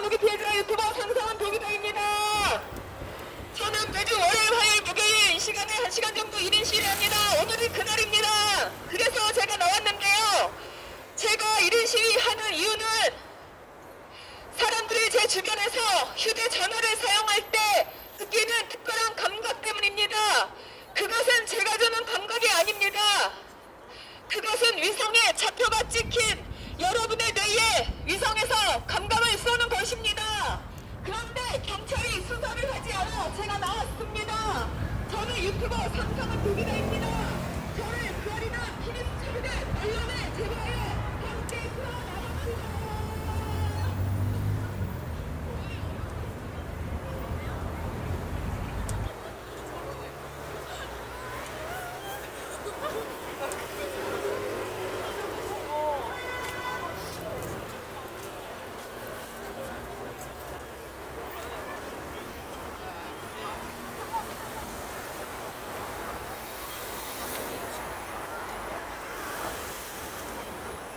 전파무기 피해자 유튜버 상상한 도기자입니다. 저는 매주 월요일, 화요일, 목요일 이 시간에 1시간 정도 1인 시위를 합니다. 오늘이 그날입니다. 그래서 제가 나왔는데요. 제가 1인 시위하는 이유는 사람들이 제 주변에서 휴대전화를 사용할 때 느끼는 특별한 감각 때문입니다. 그것은 제가 주는 감각이 아닙니다. 그것은 위성에 좌표가 찍힌 여러분의 뇌에 위성에서 감각을 쏘는 것입니다. 그런데 경찰이 수사를 하지 않아 제가 나왔습니다. 저는 유튜버 상상한 도기자입니다. 저를 그아리나 피리 수첩이든 언론에 제보하여 함께 풀어나갑시다.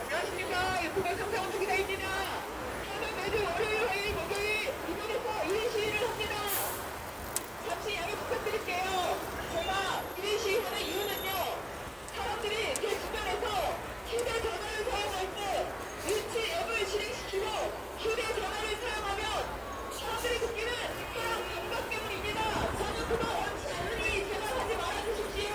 안녕하십니까. 유튜버 상상한 도기자입니다. 저는 매주 월요일, 화요일, 목요일 이곳에서 1인 시위를 합니다. 잠시 양해 부탁드릴게요. 제가 1인 시위하는 이유는요. 사람들이 제 주변에서 휴대전화를 사용할 때 위치 앱을 실행시키고 휴대전화를 사용하면 사람들이 느끼는 특별한 감각 때문입니다. 저는 그거 원치 않으니 제발 하지 말아주십시오.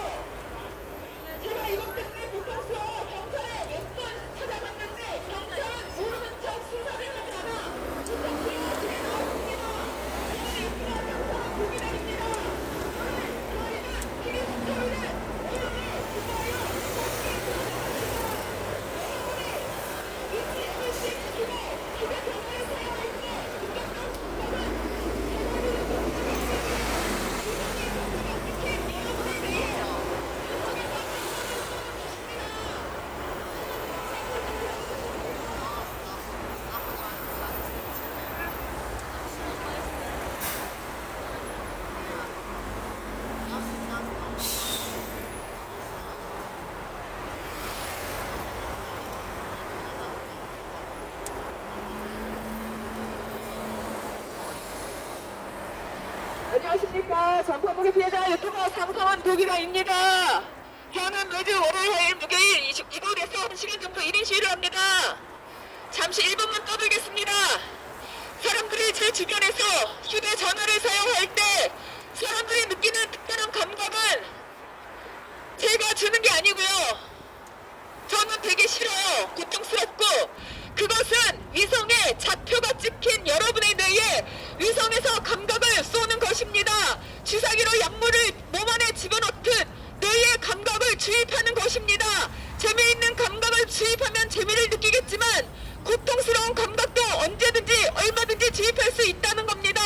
제가 이것 때문에 불평스러워 경찰에 몇 번 찾아갔는데 경찰은 모르는 척 수사를 하지 않아 불평스러워 집에 나왔습니다. 저는 유튜버 상상한 도기자입니다. 저는 그아리는 피리 수첩이든 언론에 제보하여 함께 풀어나갑시다. 여러분이 위치 앱을 실행시키고 휴대전화를 사용할 때 느꼈던 감각은 대가리를 던지겠습니다. 위성에 좌표가 찍힌 여러분의 뇌에 위성에서 안녕하십니까. 전파무기 피해자 유튜버 상상한 도기자입니다. 저는 매주 월요일, 화요일, 목요일 이곳에서 1시간 정도 1인 시위를 합니다. 잠시 1분만 떠들겠습니다. 사람들이 제 주변에서 휴대전화를 사용할 때 사람들이 느끼는 특별한 감각은 제가 주는 게 아니고요. 저는 되게 싫어요. 고통스럽고 그것은 위성에 좌표가 찍힌 여러분의 뇌에 위성에서 감각을 쏘는 것입니다. 주사기로 약물을 몸 안에 집어넣듯 뇌에 감각을 주입하는 것입니다. 재미있는 감각을 주입하면 재미를 느끼겠지만 고통스러운 감각도 언제든지 얼마든지 주입할 수 있다는 겁니다.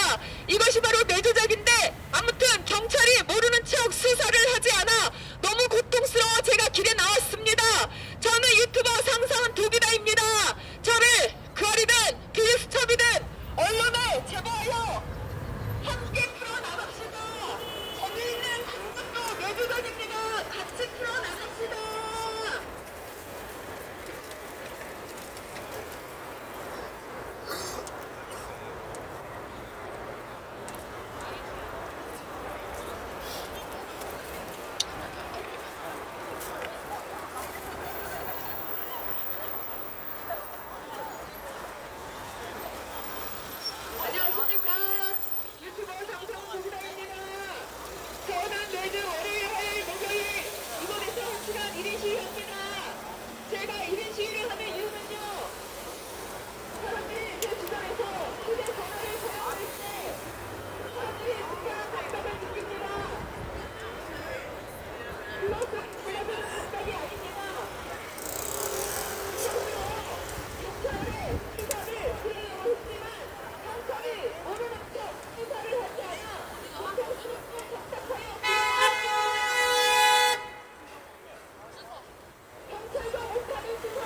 이것이 바로 뇌조작인데 아무튼 경찰이 모르는 척 수사를 하지 않아 너무 고통스러워 제가 길에 나왔습니다. 저는 유튜버 상상한 도기자입니다. 저를 그아리든 비수첩이든 언론에 제보하여 함께 풀어나갑시다. 거기 있는 감각도 뇌조작입니다. 같이 풀어나갑시다. 안녕하십니까. 유튜버 상상한 도기자입니다. 저는 매주 월요일, 화요일, 목요일 이곳에서 1시간 1인 시위합니다. 제가 1인 시위를 하는 이유는요. 사람들이 제 주변에서 휴대전화를 사용할 때 사람들이 특별한 감각을 느낍니다. 그것은 제가 주는 감각이 아닙니다. 경찰의 수사를 진행하고 있지만 경찰이 모르는 척 수사를 하지 않아 고통스럽고 답답하여 경찰과 못하는 수사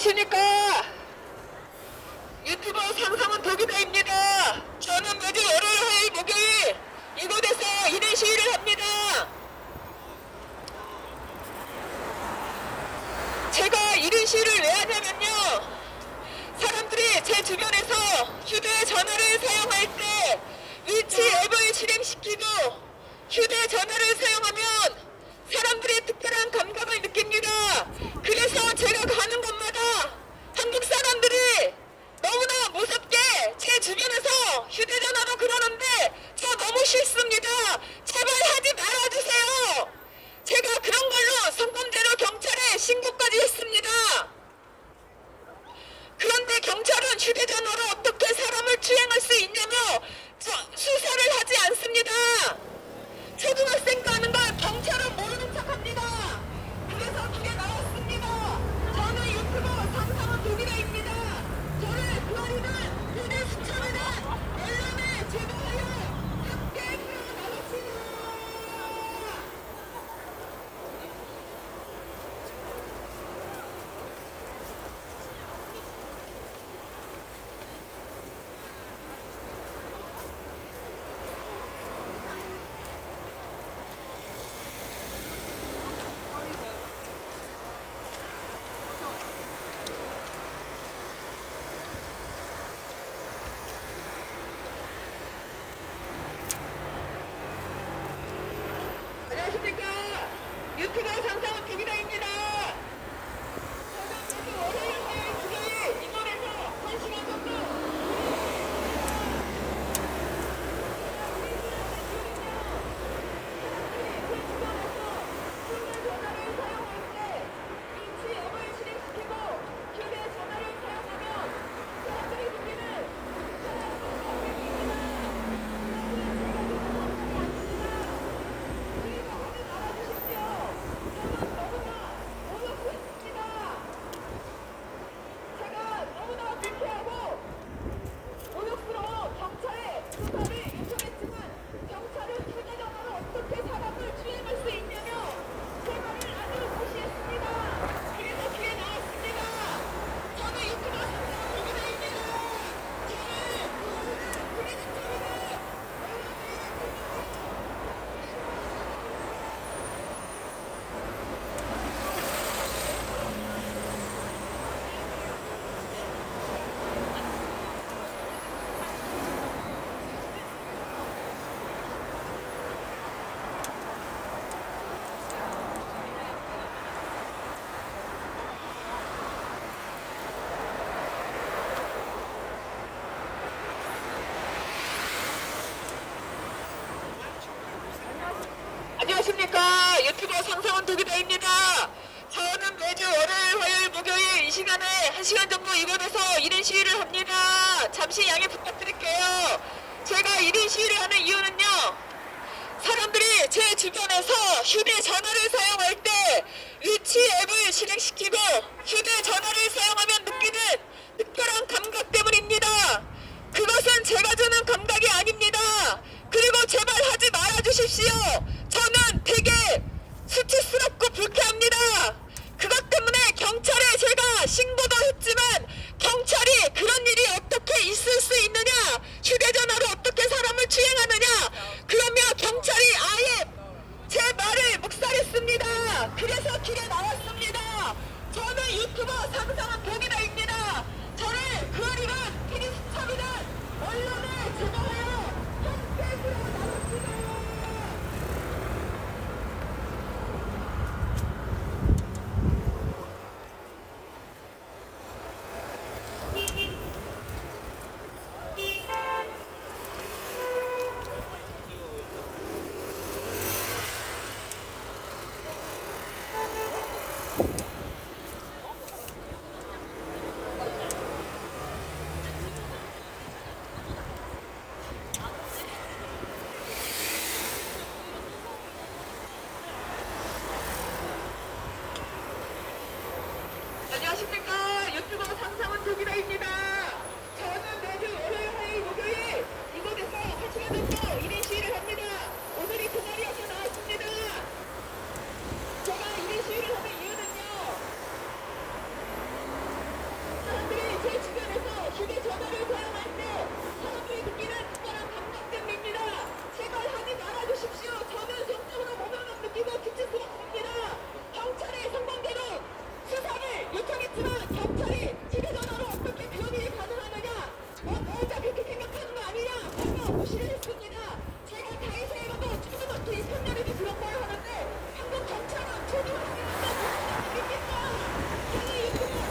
안녕하십니까. 유튜버 상상은 도기다입니다. 저는 매주 월요일, 화요일, 목요일 이곳에서 1인 시위를 합니다. 제가 1인 시위를 왜 하냐면요, 사람들이 제 주변에서 휴대전화를 사용할 때 위치 앱을 실행시키고 휴대전화를 사용하면 사람들이 특별한 감각을 느낍니다. 그래서 제가 가는 곳마다 한국 사람들이 너무나 무섭게 제 주변에서 휴대전화로 그러는데 저 너무 싫습니다. 제발 하지 말아주세요. 제가 그런 걸로 성범죄로 경찰에 신고까지 했습니다. 그런데 경찰은 휴대전화로 어떻게 사람을 추행할 수 있냐며 수사를 하지 않습니다. 초등학생도 하는 걸 경찰은 모르는 척합니다. 그래서 길에 나왔습니다. 저는 유튜버 상상은 도기다입니다. 저를 구하리는 그대 수차례는 언론에 제보하여 함께 나갑시다. 안녕하십니까. 유튜버 상상은 도기다입니다. 저는 매주 월요일, 화요일, 목요일 이번에서 1시간 정도 안녕하십니까. 유튜버 상상은 도기다입니다. 저는 매주 월요일, 화요일, 목요일 이 시간에 1시간 정도 이곳에서 1인 시위를 합니다. 잠시 양해 부탁드릴게요. 제가 1인 시위를 하는 이유는요, 사람들이 제 주변에서 휴대전화를 사용할 때 위치 앱을 실행시키고 휴대전화를 사용하면 느끼는 특별한 감각 때문입니다. 그것은 제가 주는 감각이 아닙니다. 그리고 제발 하지 말아주십시오. 저는 되게 수치스럽고 불쾌합니다. 그것 때문에 경찰에 제가 신고도 했지만 경찰이 그런 일이 어떻게 있을 수 있느냐, 휴대전화로 어떻게 사람을 추행하느냐, 그러며 경찰이 아예 제 말을 묵살했습니다. 그래서 길에 나왔습니다. 저는 유튜버 상상은 도기다입니다. 저를 구하리는 피니스 무시를 했습니다. 제가 다이세이로도 초등학교 2학년에도 그런 걸 하는데 한국 경찰은 초등학생한테 무슨 일입니까? 저는 유튜브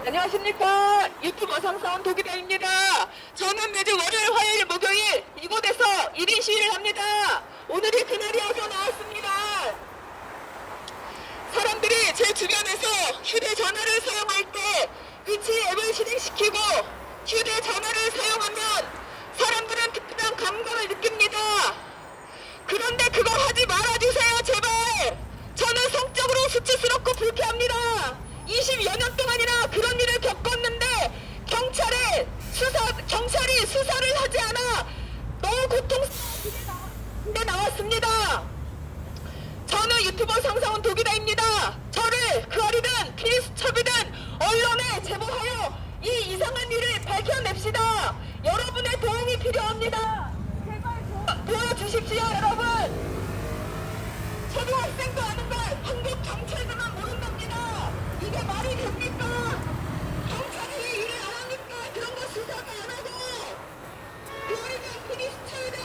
안녕하십니까. 유튜브 상사원 도기다입니다. 저는 매주 월요일, 화요일, 목요일 이곳에서 1인 시위를 합니다. 오늘이 그날이어서 나왔습니다. 사람들이 제 주변에서 휴대전화를 사용할 때 위치 앱을 실행시키고 휴대전화를 사용하면 사람들은 특별한 감각을 느낍니다. 그런데 그거 하지 말아주세요, 제발. 저는 성적으로 수치스럽고 불쾌합니다. 20여 년 동안이나 그런 일을 겪었는데 경찰이 수사를 하지 않아 너무 고통스럽게 나왔습니다. 저는 유튜버 상사원 도기다입니다. 저를 그 어리든 피디수첩이든 언론에 제보하여 이 이상한 일을 밝혀냅시다. 여러분의 도움이 필요합니다. 제발 도와주십시오, 여러분. 초등학생도 아는 걸 한국 경찰들만 모른답니다. 이게 말이 됩니까? 경찰이 왜 일을 안 합니까? 그런 거 수사도 안 하고 그러니까 피디수첩이든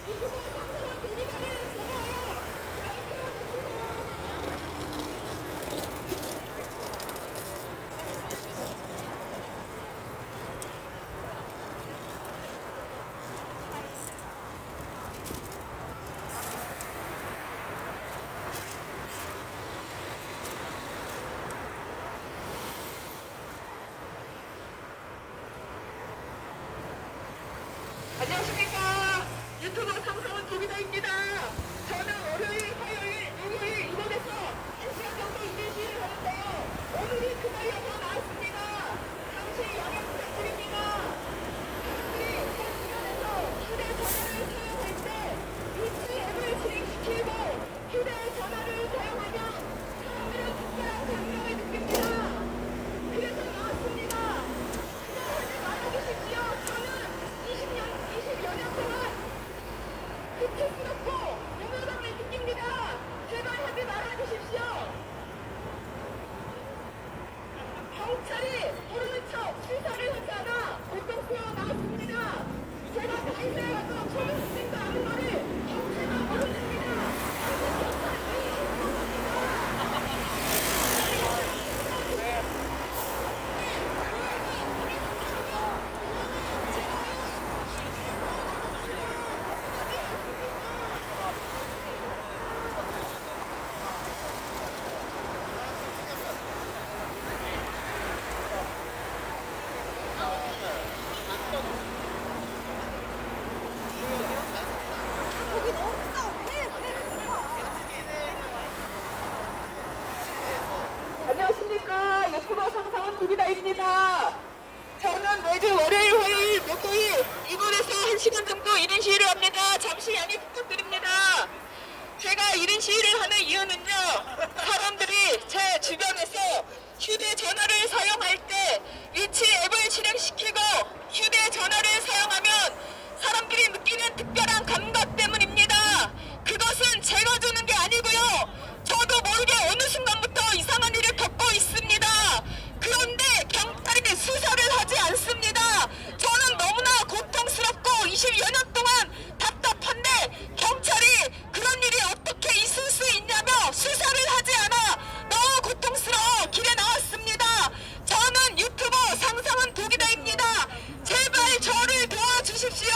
유튜브 상사원 도기다를 제보하여 안녕하십니까. 유튜버 상사원 도기다입니다. 저는 월요일, 화요일, 목요일 이곳에서 1시간 정도 일을 시위를 하는데요. 오늘이 그날이어서 나왔습니다. 당시 양해 부탁드립니다. 사람들이 제 주변에서 휴대전화를 사용할 때 위치 앱을 실행시키고 휴대전화를 사용하면 사람들은 특별한 감명을 느낍니다. 그래서 나왔습니다. 그냥 하지 말아주십시오. 저는 20여 년 동안 수치스럽고 무능함을 느낍니다. 제발 하지 말아주십시오. 경찰이 모르는 척 수사를 하지 않아 고통스러워 나왔습니다. 제가 다이세에 가서 초등학생도 아는 말을 경찰만 모릅니다. 한국 경찰이 안녕하십니까. 유튜버 상사원 도기다입니다. 저는 매주 월요일, 화요일, 목요일 이곳에서 1시간 정도 1인 시위를 합니다. 잠시 양해 부탁드립니다. 제가 1인 시위를 하는 이유는요. 사람들이 제 주변에서 휴대전화를 사용할 때 위치 앱을 실행시키고 휴대전화를 사용하면 사람들이 느끼는 특별한 감각 때문입니다. 그것은 제가 주는 게 아니고요. 저도 모르게 어느 순간부터 이상한 일을 겪고 있습니다. 그런데 경찰이 수사를 하지 않습니다. 저는 너무나 고통스럽고 20여 년 동안 답답한데 경찰이 그런 일이 어떻게 있을 수 있냐며 수사를 하지 않아 너무 고통스러워 길에 나왔습니다. 저는 유튜버 상상은 도기다입니다. 제발 저를 도와주십시오.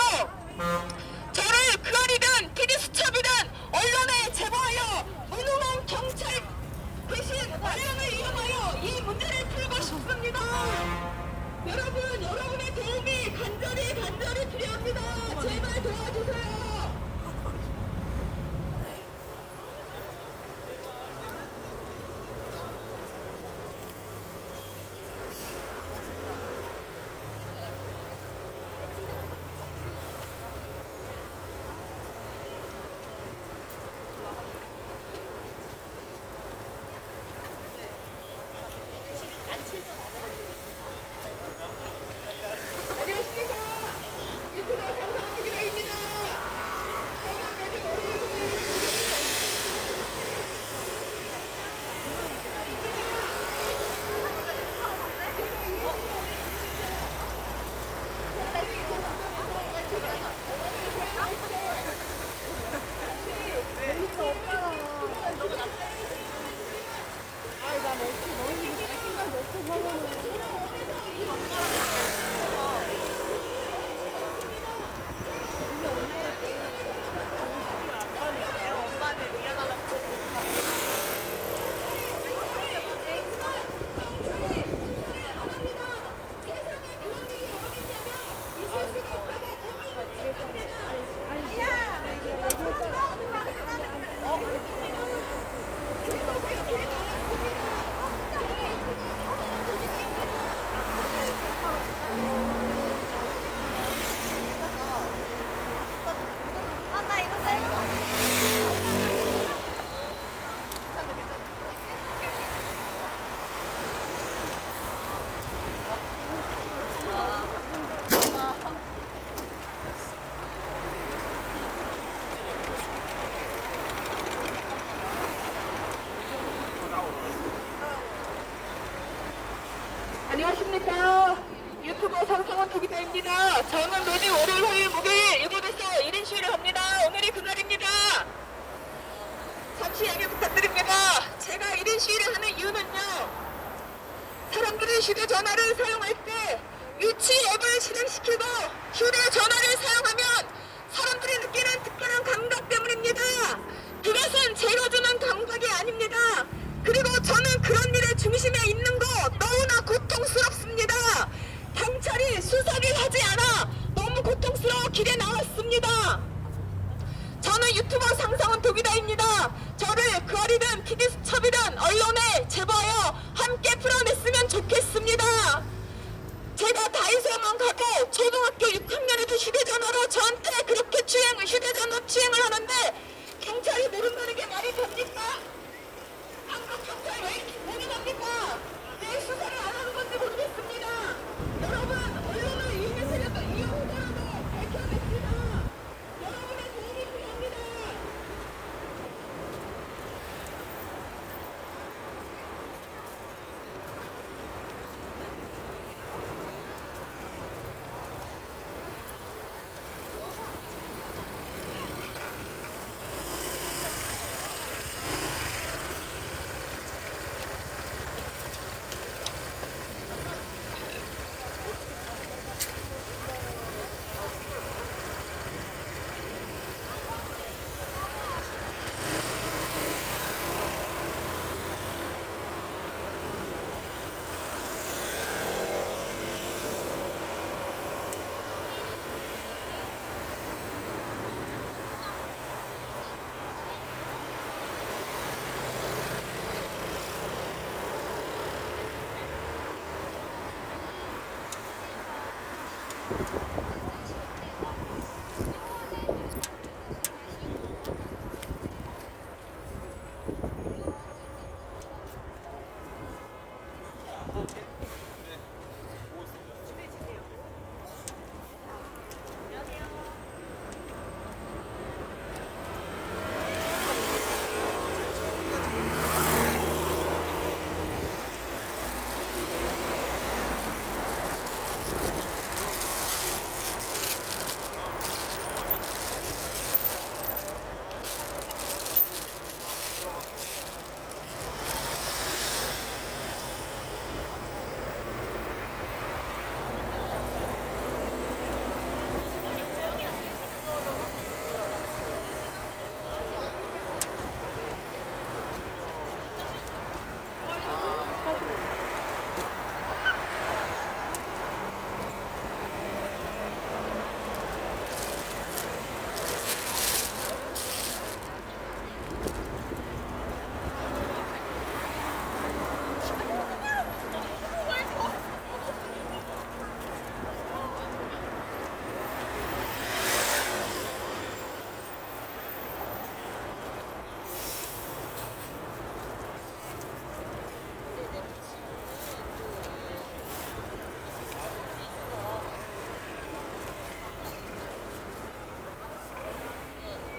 저를 그아리든 피디수첩이든 언론에 제보하여 무능한 경찰 대신 언론을 이용하여 이 문제를 풀고 싶습니다. 여러분, 여러분의 도움이 간절히 필요합니다. 제발 도와주세요. 있습니다. 저는 매주 월요일, 화요일, 목요일 이곳에서 1인 시위를 합니다. 오늘이 그날입니다. 잠시 양해 부탁드립니다. 제가 1인 시위를 하는 이유는요. 사람들이 휴대전화를 사용할 때 위치 앱을 실행시키고 휴대전화를 사용하면 사람들이 느끼는 특별한 감각 때문입니다. 그것은 제가 주는 감각이 아닙니다. 그리고 저는 그런 일의 중심에 있는 거 너무나 고통스럽습니다. 경찰이 수사를 하지 않아 너무 고통스러워 길에 나왔습니다. 저는 유튜버 상상원 도기다입니다. 저를 그아리든 PD수첩이든 언론에 제보하여 함께 풀어냈으면 좋겠습니다. 제가 다이소만 가도 초등학교 6학년에도 휴대전화로 저한테 그렇게 휴대전화 추행을 하는데 경찰이 모른다는 게 말이 됩니까? 한국 경찰 왜 이렇게 모른답니까? 왜 수사를 안 하는 건지 모르겠습니다. 여러분 언론을 이용해서라도 밝혀냈습니다. 여러분의 도움이 필요합니다.